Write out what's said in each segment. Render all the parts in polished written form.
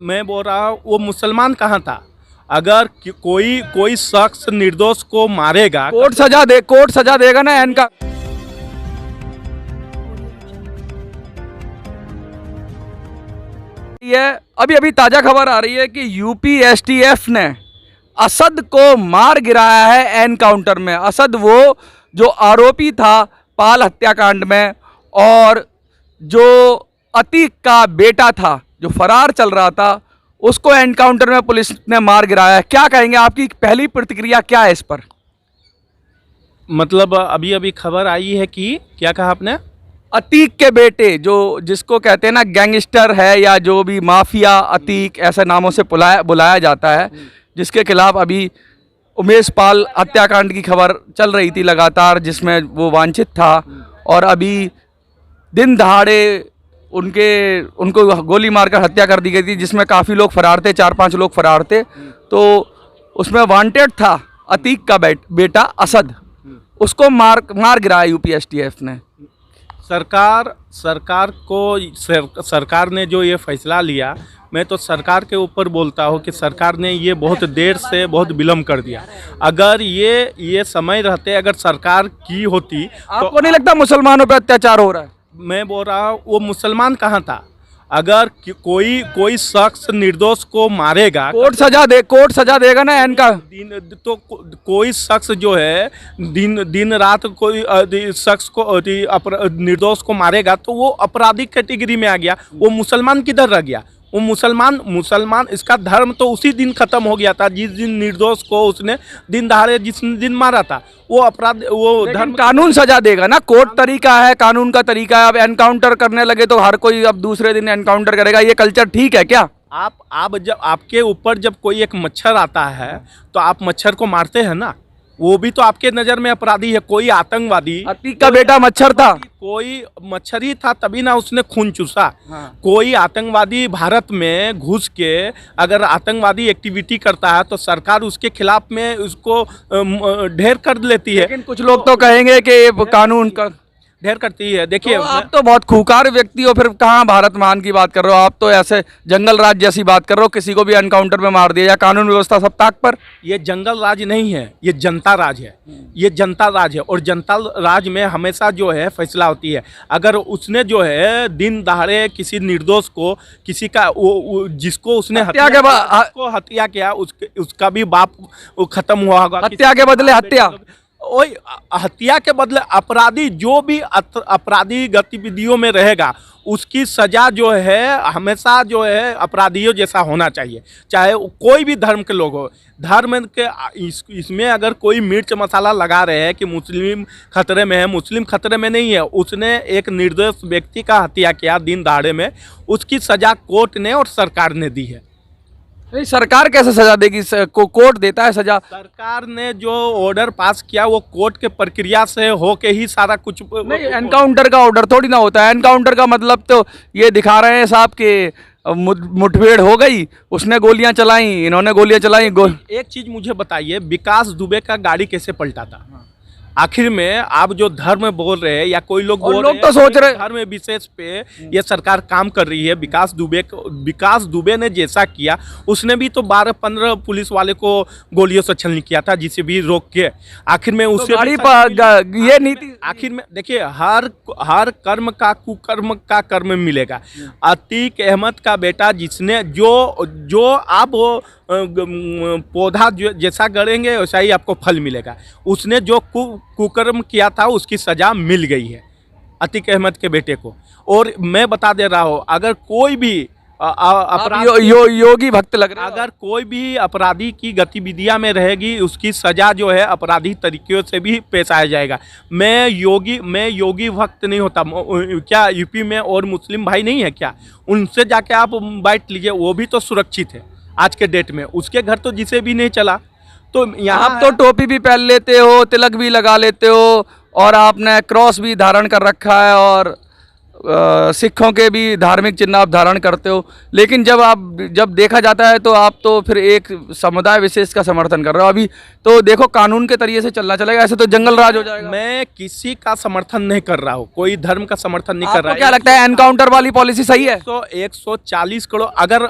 मैं बोल रहा हूँ वो मुसलमान कहाँ था? अगर कोई कोई शख्स निर्दोष को मारेगा, कोर्ट सजा देगा ना इनका। ये अभी अभी ताजा खबर आ रही है कि यूपी एसटीएफ ने असद को मार गिराया है एनकाउंटर में। असद वो जो आरोपी था पाल हत्याकांड में, और जो अतीक का बेटा था जो फरार चल रहा था, उसको एनकाउंटर में पुलिस ने मार गिराया है। क्या कहेंगे, आपकी पहली प्रतिक्रिया क्या है इस पर? मतलब अभी अभी खबर आई है कि क्या कहा आपने? अतीक के बेटे, जो जिसको कहते हैं ना गैंगस्टर है या जो भी माफिया, अतीक ऐसे नामों से बुलाया जाता है, जिसके खिलाफ अभी उमेश पाल हत्याकांड की खबर चल रही थी लगातार, जिसमें वो वांछित था, और अभी दिन दहाड़े उनको गोली मारकर हत्या कर दी गई थी, जिसमें काफ़ी लोग फरार थे, 4-5 लोग फरार थे। तो उसमें वांटेड था अतीक का बेटा असद, उसको मार गिराया यूपी एसटीएफ ने। सरकार ने जो ये फैसला लिया, मैं तो सरकार के ऊपर बोलता हूँ कि सरकार ने ये बहुत देर से बहुत विलम्ब कर दिया। अगर ये समय रहते अगर सरकार की होती तो आपको नहीं लगता मुसलमानों पे अत्याचार हो रहा है? मैं बोल रहा हूँ वो मुसलमान कहाँ था? अगर कोई शख्स निर्दोष को मारेगा, कोर्ट सजा देगा ना इनका। कोई शख्स जो है दिन रात कोई शख्स को निर्दोष को मारेगा तो वो आपराधिक कैटेगरी में आ गया। वो मुसलमान किधर रह गया? वो मुसलमान इसका धर्म तो उसी दिन खत्म हो गया था जिस दिन निर्दोष को उसने दिन दहाड़े जिस दिन मारा था। वो अपराध, वो धर्म, कानून सजा देगा ना। कोर्ट तरीका है, कानून का तरीका है। अब एनकाउंटर करने लगे तो हर कोई अब दूसरे दिन एनकाउंटर करेगा, ये कल्चर ठीक है क्या? आप जब आपके ऊपर जब कोई एक मच्छर आता है तो आप मच्छर को मारते हैं ना, वो भी तो आपके नज़र में अपराधी है। कोई आतंकवादी, अतीक का बेटा मच्छर था, कोई मच्छर ही था तभी ना उसने खून चूसा। हाँ। कोई आतंकवादी भारत में घुस के अगर आतंकवादी एक्टिविटी करता है तो सरकार उसके खिलाफ में उसको ढेर कर लेती है। लेकिन कुछ लोग तो कहेंगे कि कानून का ढेर करती है। देखिए, तो आप तो बहुत खूंखार व्यक्ति हो, फिर कहाँ भारत महान की बात कर रहे हो? आप तो ऐसे जंगल राज जैसी बात कर रहे हो, किसी को भी एनकाउंटर में मार दिया, या कानून व्यवस्था सब ताक पर। ये जंगल राज नहीं है, ये जनता राज है। ये जनता राज है, और जनता राज में हमेशा जो है फैसला होती है। अगर उसने जो है दिन दहाड़े किसी निर्दोष को, किसी का जिसको उसने हत्या किया उसका भी बाप खत्म हुआ होगा। हत्या के बदले हत्या, वही हत्या के बदले अपराधी जो भी अपराधी गतिविधियों में रहेगा उसकी सजा जो है हमेशा जो है अपराधियों जैसा होना चाहिए, चाहे कोई भी धर्म के लोग हो। धर्म के इसमें अगर कोई मिर्च मसाला लगा रहे हैं कि मुस्लिम खतरे में है, मुस्लिम खतरे में नहीं है। उसने एक निर्दोष व्यक्ति का हत्या किया दिन दहाड़े में, उसकी सजा कोर्ट ने और सरकार ने दी है। नहीं, सरकार कैसे सजा देगी? कोर्ट देता है सजा। सरकार ने जो ऑर्डर पास किया वो कोर्ट के प्रक्रिया से होके ही सारा कुछ। नहीं, एनकाउंटर का ऑर्डर थोड़ी ना होता है। एनकाउंटर का मतलब तो ये दिखा रहे हैं साहब कि मुठभेड़ हो गई, उसने गोलियां चलाई, इन्होंने गोलियां चलाई। एक चीज मुझे बताइए, विकास दुबे का गाड़ी कैसे पलटा था? आखिर में आप जो धर्म बोल रहे हैं या कोई लोग बोल रहे हैं, तो सोच रहे धर्म विशेष पे ये सरकार काम कर रही है। विकास दुबे ने जैसा किया, उसने भी तो 12-15 पुलिस वाले को गोलियों से छलनी किया था, जिसे भी रोक के आखिर में उससे ये नीति। आखिर में देखिए, हर कर्म का कुकर्म का कर्म मिलेगा। अतीक अहमद का बेटा जिसने जो आप पौधा जैसा गड़ेंगे वैसा ही आपको फल मिलेगा। उसने जो कुकर्म किया था उसकी सजा मिल गई है अतीक अहमद के बेटे को। और मैं बता दे रहा हूँ, अगर कोई भी योगी भक्त लग रहे हैं, अगर कोई भी अपराधी की गतिविधियां में रहेगी उसकी सजा जो है अपराधी तरीकों से भी पेश आया जाएगा। मैं योगी भक्त नहीं होता क्या? यूपी में और मुस्लिम भाई नहीं है क्या? उनसे जाके आप बैठ लीजिए, वो भी तो सुरक्षित है आज के डेट में। उसके घर तो जिसे भी नहीं चला। तो यहाँ आप तो टोपी भी पहन लेते हो, तिलक भी लगा लेते हो, और आपने क्रॉस भी धारण कर रखा है, और सिखों के भी धार्मिक चिन्ह आप धारण करते हो, लेकिन जब देखा जाता है तो आप तो फिर एक समुदाय विशेष का समर्थन कर रहे हो। अभी तो देखो कानून के तरीके से चलना चलेगा, ऐसे तो जंगल राज हो जाएगा। मैं किसी का समर्थन नहीं कर रहा हूँ, कोई धर्म का समर्थन नहीं कर आपको रहा क्या लगता है एनकाउंटर वाली पॉलिसी सही है? 140 करोड़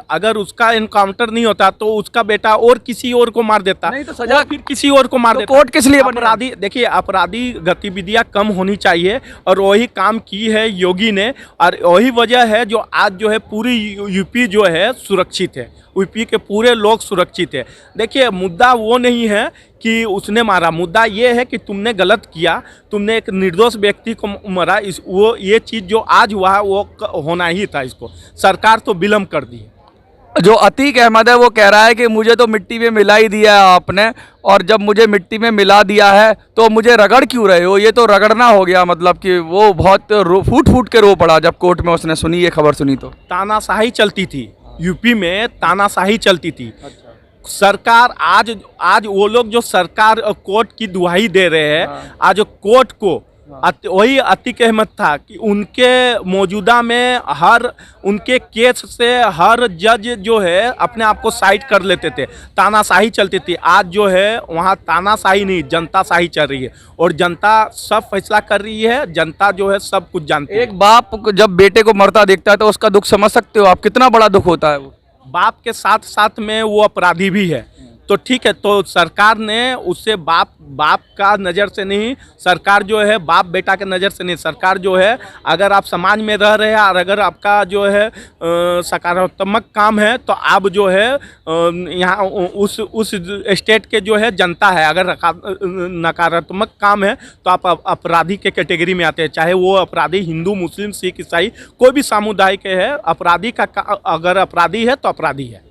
अगर उसका एनकाउंटर नहीं होता तो उसका बेटा और किसी और को मार देता, नहीं तो सजा और फिर किसी और को मार तो देता। कोर्ट किस लिए बने? अपराधी, देखिए अपराधी गतिविधियां कम होनी चाहिए और वही काम की है योगी ने, और वही वजह है जो आज जो है पूरी यूपी जो है सुरक्षित है, यूपी के पूरे लोग सुरक्षित है। देखिए मुद्दा वो नहीं है कि उसने मारा, मुद्दा ये है कि तुमने गलत किया, तुमने एक निर्दोष व्यक्ति को मारा। ये चीज़ जो आज हुआ वो होना ही था, इसको सरकार तो विलम्ब कर दी। जो अतीक अहमद है वो कह रहा है कि मुझे तो मिट्टी में मिला ही दिया है आपने, और जब मुझे मिट्टी में मिला दिया है तो मुझे रगड़ क्यों रहे हो? ये तो रगड़ना हो गया, मतलब कि वो बहुत फूट फूट के रो पड़ा जब कोर्ट में उसने सुनी, ये खबर सुनी तो। तानाशाही चलती थी यूपी में, तानाशाही चलती थी। सरकार आज वो लोग जो सरकार कोर्ट की दुहाई दे रहे हैं, आज कोर्ट को वही अतीक अहमद था कि उनके मौजूदा में उनके केस से हर जज जो है अपने आप को साइड कर लेते थे, तानाशाही चलती थी। आज जो है वहाँ तानाशाही नहीं, जनताशाही चल रही है, और जनता सब फैसला कर रही है, जनता जो है सब कुछ जानती है। एक बाप जब बेटे को मरता देखता है तो उसका दुख समझ सकते हो आप, कितना बड़ा दुख होता है वो। बाप के साथ साथ में वो अपराधी भी है, तो ठीक है, तो सरकार ने उससे बाप का नज़र से नहीं, सरकार जो है बाप बेटा के नज़र से नहीं, सरकार जो है अगर आप समाज में रह रहे हैं और अगर आपका जो है सकारात्मक काम है तो आप जो है यहाँ उस स्टेट के जो है जनता है, अगर नकारात्मक काम है तो आप अपराधी के कैटेगरी में आते हैं, चाहे वो अपराधी हिंदू मुस्लिम सिख ईसाई कोई भी समुदाय के है। अपराधी का अगर अपराधी है तो अपराधी है।